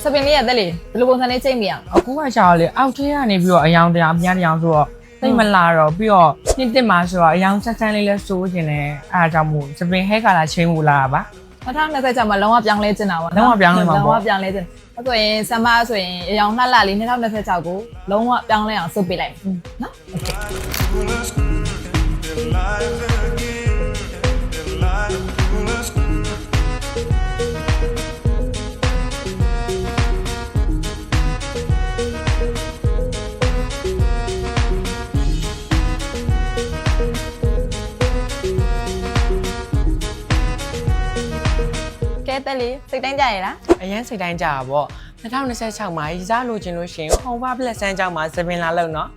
စပင်လေးရတယ်လေဘယ်လိုပုံစံလေးချိန်ပြအောင် အခုကရှာလေအောက်ထဲကနေပြီးတော့အယောင်တရားအများတရားဆိုတော့သိမလာတော့ပြီးတော့နှစ်တစ်မှာဆိုတော့အယောင်ဆက်ဆန်းလေးလဲစိုးခြင်းနဲ့အားကြောင့်မို့စပင်ဟဲကာလာချင်းမူလာတာပါ2026မှာလုံးဝပြောင်းလဲကျင်တာပေါ့ လုံးဝပြောင်းလဲမှာပေါ့ လုံးဝပြောင်းလဲကျင်အဲ့ဆိုရင်ဆမ်မာဆိုရင်အယောင်လှလှလေး2026ကိုလုံးဝပြောင်းလဲအောင်စုပ်ပေးလိုက်နော်โอเคကဲတက်လေးစိတ်တိုင်းကြရလား အရင်စိတ်တိုင်းကြတာပေါ့2026မှာရီစားလိုချင်လို့ရှိရင်ဟောဘာပလက်ဆန်းကြောင့်မှာစပင်လာလို့နော်